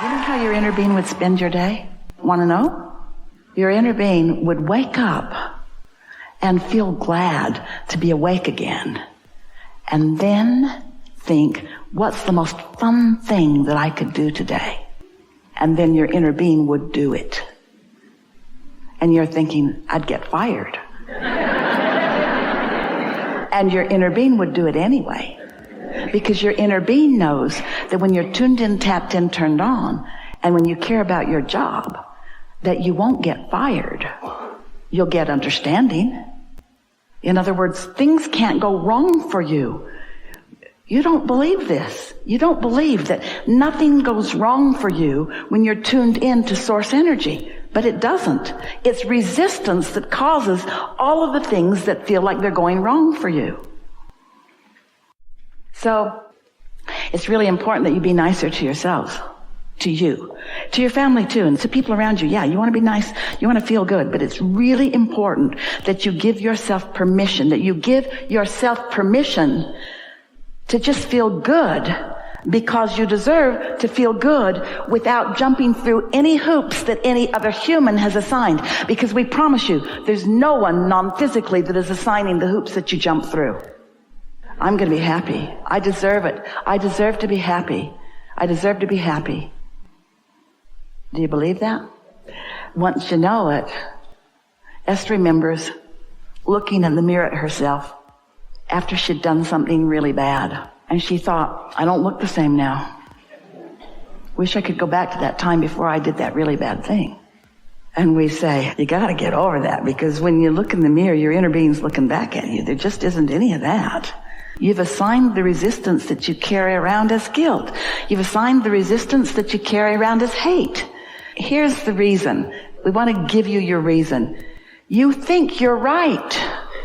You know how your inner being would spend your day? Want to know? Your inner being would wake up and feel glad to be awake again. And then think, what's the most fun thing that I could do today? And then your inner being would do it. And you're thinking, I'd get fired. And your inner being would do it anyway. Because your inner being knows that when you're tuned in, tapped in, turned on, and when you care about your job, that you won't get fired. You'll get understanding. In other words, things can't go wrong for you. You don't believe this. You don't believe that nothing goes wrong for you when you're tuned in to source energy. But it doesn't. It's resistance that causes all of the things that feel like they're going wrong for you. So, it's really important that you be nicer to yourselves, to you, to your family too, and to people around you. Yeah, you want to be nice, you want to feel good, but it's really important that you give yourself permission, to just feel good, because you deserve to feel good without jumping through any hoops that any other human has assigned. Because we promise you, there's no one non-physically that is assigning the hoops that you jump through. I'm going to be happy. I deserve it. I deserve to be happy. I deserve to be happy. Do you believe that? Once you know it, Esther remembers looking in the mirror at herself after she'd done something really bad. And she thought, I don't look the same now. Wish I could go back to that time before I did that really bad thing. And we say, you got to get over that, because when you look in the mirror, your inner being's looking back at you. There just isn't any of that. You've assigned the resistance that you carry around as guilt. You've assigned the resistance that you carry around as hate. Here's the reason. We want to give you your reason. You think you're right.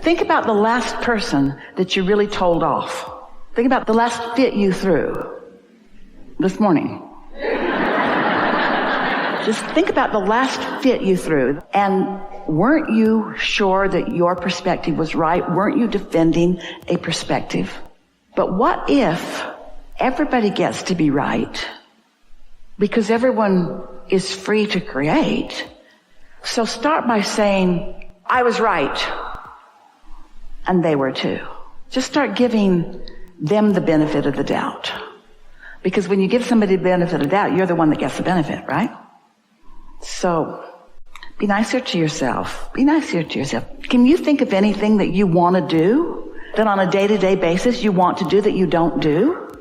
Think about the last person that you really told off. Think about the last fit you threw this morning. Just think about the last fit you threw. And weren't you sure that your perspective was right? Weren't you defending a perspective? But what if everybody gets to be right? Because everyone is free to create. So start by saying, I was right. And they were too. Just start giving them the benefit of the doubt. Because when you give somebody the benefit of the doubt, you're the one that gets the benefit, right? So, be nicer to yourself. Be nicer to yourself. Can you think of anything that you want to do, that on a day-to-day basis you want to do that you don't do?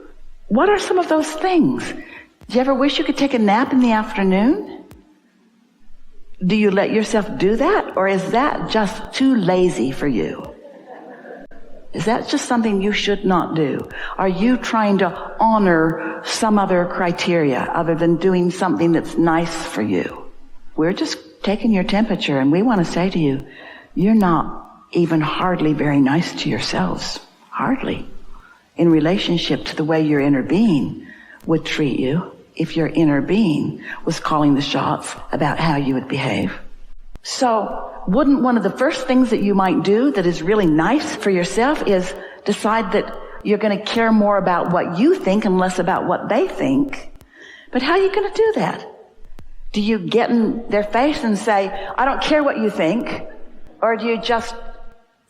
What are some of those things? Do you ever wish you could take a nap in the afternoon? Do you let yourself do that? Or is that just too lazy for you? Is that just something you should not do? Are you trying to honor some other criteria other than doing something that's nice for you? We're just taking your temperature, and we want to say to you, you're not even hardly very nice to yourselves. Hardly. In relationship to the way your inner being would treat you if your inner being was calling the shots about how you would behave. So, wouldn't one of the first things that you might do that is really nice for yourself is decide that you're going to care more about what you think and less about what they think? But how are you going to do that? Do you get in their face and say, I don't care what you think? Or do you just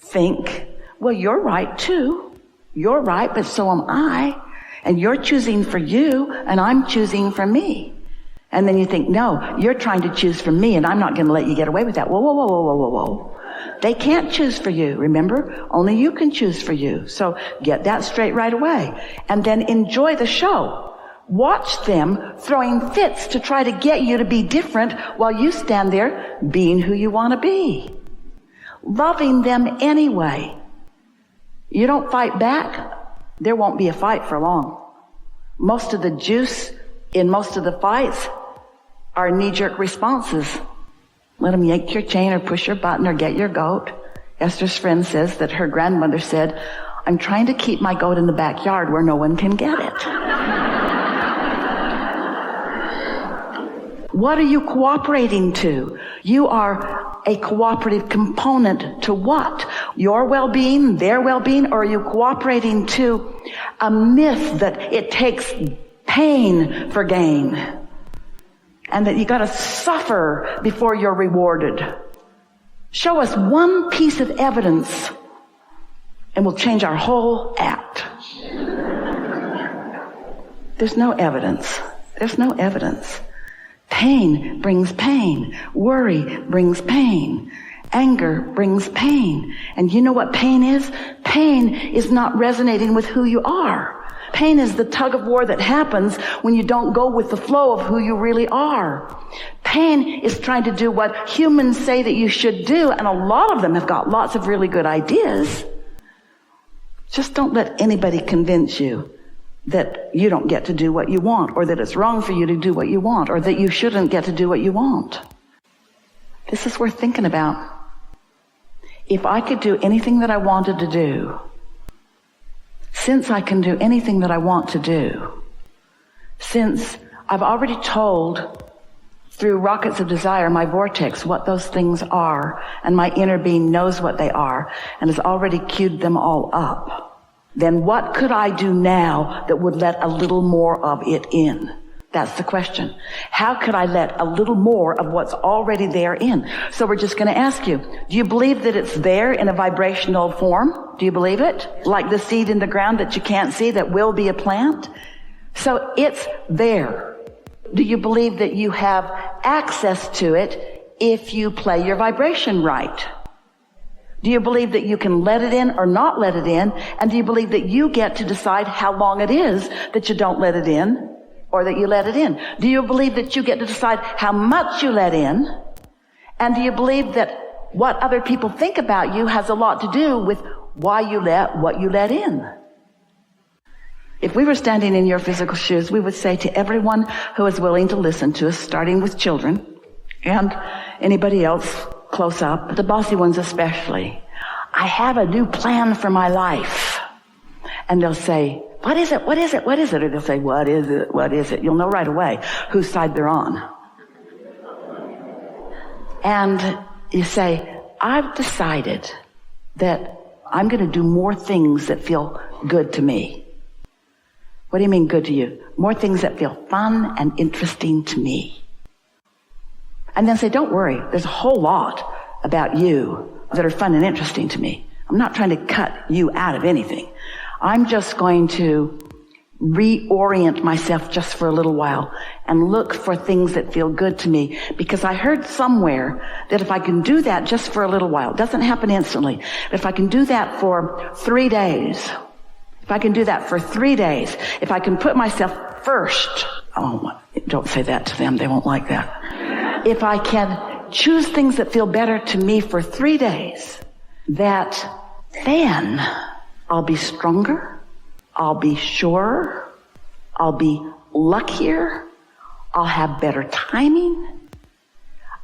think, well, you're right too. You're right, but so am I. And you're choosing for you, and I'm choosing for me. And then you think, no, you're trying to choose for me, and I'm not going to let you get away with that. Whoa, whoa, whoa, whoa, whoa, whoa, whoa. They can't choose for you, remember? Only you can choose for you. So get that straight right away. And then enjoy the show. Watch them throwing fits to try to get you to be different while you stand there being who you want to be. Loving them anyway. You don't fight back, there won't be a fight for long. Most of the juice in most of the fights are knee-jerk responses. Let them yank your chain or push your button or get your goat. Esther's friend says that her grandmother said, I'm trying to keep my goat in the backyard where no one can get it. What are you cooperating to? You are a cooperative component to what? Your well-being, their well-being, or are you cooperating to a myth that it takes pain for gain? and that you got to suffer before you're rewarded. Show us one piece of evidence and we'll change our whole act. There's no evidence. There's no evidence. Pain brings pain. Worry brings pain. Anger brings pain. And you know what pain is? Pain is not resonating with who you are. Pain is the tug of war that happens when you don't go with the flow of who you really are. Pain is trying to do what humans say that you should do, and a lot of them have got lots of really good ideas. Just don't let anybody convince you that you don't get to do what you want, or that it's wrong for you to do what you want, or that you shouldn't get to do what you want. This is worth thinking about. If I could do anything that I wanted to do, since I can do anything that I want to do, since I've already told through rockets of desire, my vortex, what those things are, and my inner being knows what they are and has already queued them all up, then what could I do now that would let a little more of it in? That's the question. How could I let a little more of what's already there in? So we're just going to ask you, do you believe that it's there in a vibrational form? Do you believe it? Like the seed in the ground that you can't see that will be a plant? So it's there. Do you believe that you have access to it if you play your vibration right? Do you believe that you can let it in or not let it in? And do you believe that you get to decide how long it is that you don't let it in or that you let it in? Do you believe that you get to decide how much you let in? And do you believe that what other people think about you has a lot to do with why you let what you let in? If we were standing in your physical shoes, we would say to everyone who is willing to listen to us, starting with children and anybody else close up, the bossy ones especially, I have a new plan for my life. And they'll say, what is it? What is it? What is it? Or they'll say, what is it? What is it? You'll know right away whose side they're on. And you say, I've decided that I'm going to do more things that feel good to me. What do you mean good to you? More things that feel fun and interesting to me. And then say, don't worry, there's a whole lot about you that are fun and interesting to me. I'm not trying to cut you out of anything. I'm just going to reorient myself just for a little while and look for things that feel good to me, because I heard somewhere that if I can do that just for a little while, it doesn't happen instantly, but if I can do that for 3 days, if I can do that for 3 days, if I can put myself first, oh, don't say that to them, they won't like that. If I can choose things that feel better to me for 3 days, that then I'll be stronger, I'll be surer, I'll be luckier, I'll have better timing,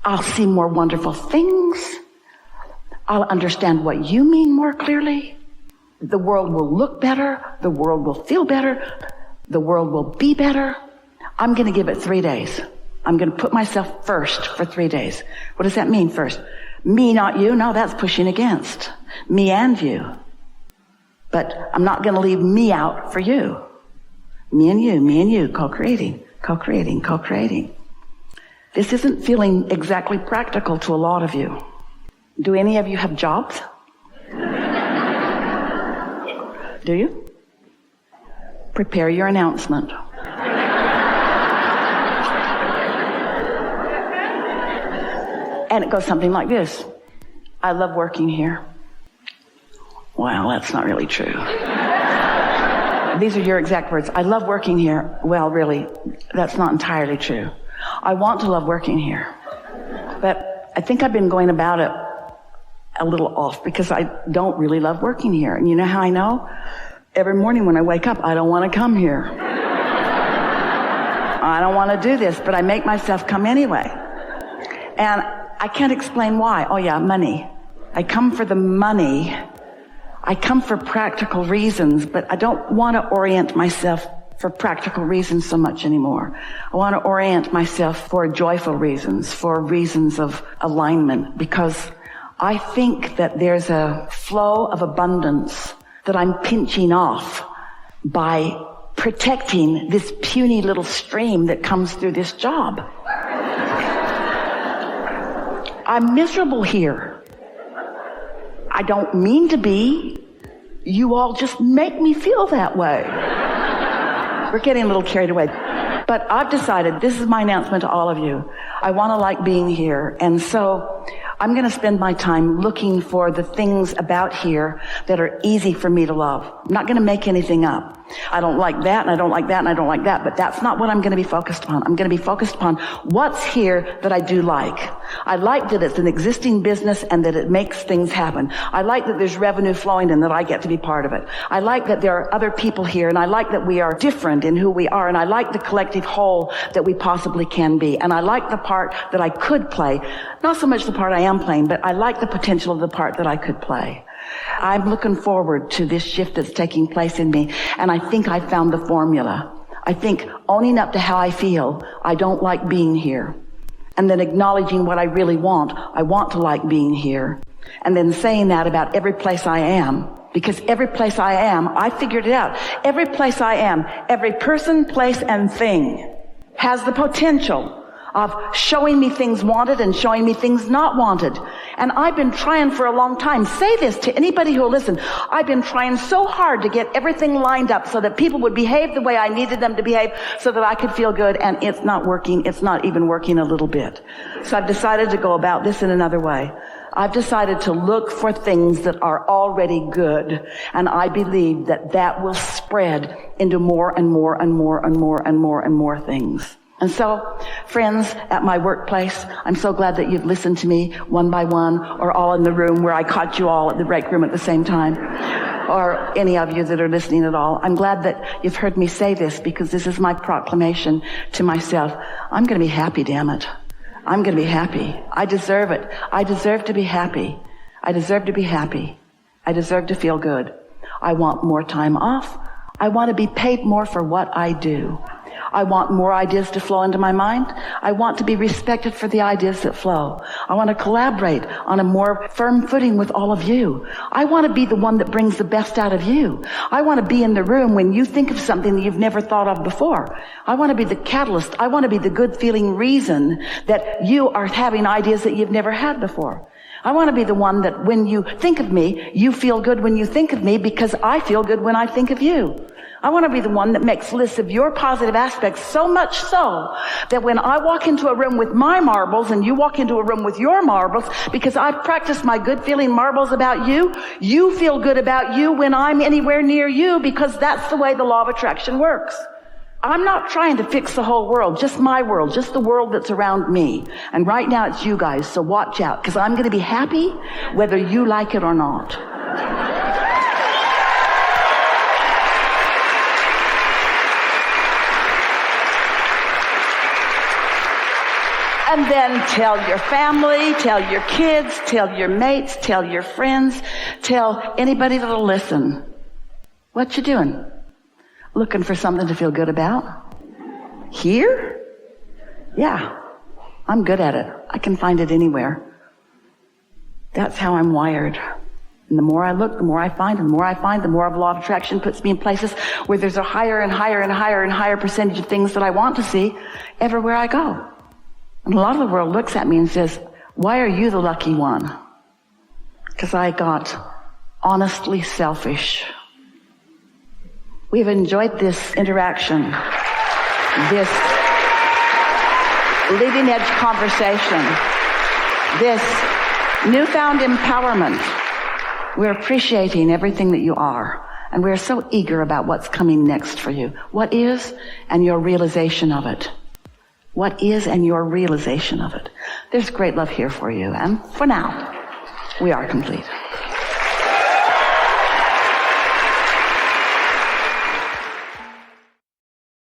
I'll see more wonderful things, I'll understand what you mean more clearly, the world will look better, the world will feel better, the world will be better. I'm going to give it 3 days. I'm going to put myself first for 3 days. What does that mean first? Me, not you? No, that's pushing against. Me and you. But I'm not going to leave me out for you. Me and you, co-creating, co-creating, co-creating. This isn't feeling exactly practical to a lot of you. Do any of you have jobs? Do you? Prepare your announcement. And it goes something like this. I love working here. Well, that's not really true. These are your exact words. I love working here. Well, really, that's not entirely true. I want to love working here. But I think I've been going about it a little off because I don't really love working here. And you know how I know? Every morning when I wake up, I don't want to come here. I don't want to do this, but I make myself come anyway. And I can't explain why. Oh yeah, money. I come for the money. I come for practical reasons, but I don't want to orient myself for practical reasons so much anymore. I want to orient myself for joyful reasons, for reasons of alignment, because I think that there's a flow of abundance that I'm pinching off by protecting this puny little stream that comes through this job. I'm miserable here. I don't mean to be. You all just make me feel that way. We're getting a little carried away. But I've decided, this is my announcement to all of you. I want to like being here. And so I'm going to spend my time looking for the things about here that are easy for me to love. I'm not going to make anything up. I don't like that, and I don't like that, and I don't like that, but that's not what I'm going to be focused upon. I'm going to be focused upon what's here that I do like. I like that it's an existing business and that it makes things happen. I like that there's revenue flowing and that I get to be part of it. I like that there are other people here, and I like that we are different in who we are, and I like the collective whole that we possibly can be. And I like the part that I could play. Not so much the part I am playing, but I like the potential of the part that I could play. I'm looking forward to this shift that's taking place in me, and I think I found the formula. I think owning up to how I feel, I don't like being here, and then acknowledging what I really want. I want to like being here, and then saying that about every place I am, because every place I am, I figured it out. Every place I am, every person, place, and thing has the potential of showing me things wanted and showing me things not wanted. And I've been trying for a long time. Say this to anybody who will listen. I've been trying so hard to get everything lined up so that people would behave the way I needed them to behave so that I could feel good, and it's not working. It's not even working a little bit. So I've decided to go about this in another way. I've decided to look for things that are already good, and I believe that that will spread into more and more and more and more and more and more things. And so, friends at my workplace, I'm so glad that you've listened to me one by one, or all in the room where I caught you all at the break room at the same time, or any of you that are listening at all. I'm glad that you've heard me say this, because this is my proclamation to myself. I'm going to be happy, damn it. I'm going to be happy. I deserve it. I deserve to be happy. I deserve to be happy. I deserve to feel good. I want more time off. I want to be paid more for what I do. I want more ideas to flow into my mind. I want to be respected for the ideas that flow. I want to collaborate on a more firm footing with all of you. I want to be the one that brings the best out of you. I want to be in the room when you think of something that you've never thought of before. I want to be the catalyst. I want to be the good feeling reason that you are having ideas that you've never had before. I want to be the one that when you think of me, you feel good when you think of me, because I feel good when I think of you. I want to be the one that makes lists of your positive aspects, so much so that when I walk into a room with my marbles and you walk into a room with your marbles, because I've practiced my good feeling marbles about you, you feel good about you when I'm anywhere near you, because that's the way the law of attraction works. I'm not trying to fix the whole world, just my world, just the world that's around me. And right now it's you guys, so watch out, because I'm going to be happy whether you like it or not. And then tell your family, tell your kids, tell your mates, tell your friends, tell anybody that'll listen. What you doing? Looking for something to feel good about? Here? Yeah, I'm good at it. I can find it anywhere. That's how I'm wired. And the more I look, the more I find, and the more I find, the more the law of attraction puts me in places where there's a higher and higher and higher and higher percentage of things that I want to see everywhere I go. And a lot of the world looks at me and says, why are you the lucky one? Because I got honestly selfish. We've enjoyed this interaction, this leading edge conversation, this newfound empowerment. We're appreciating everything that you are, and we're so eager about what's coming next for you. What is, and your realization of it. What is, and your realization of it. There's great love here for you, and for now, we are complete.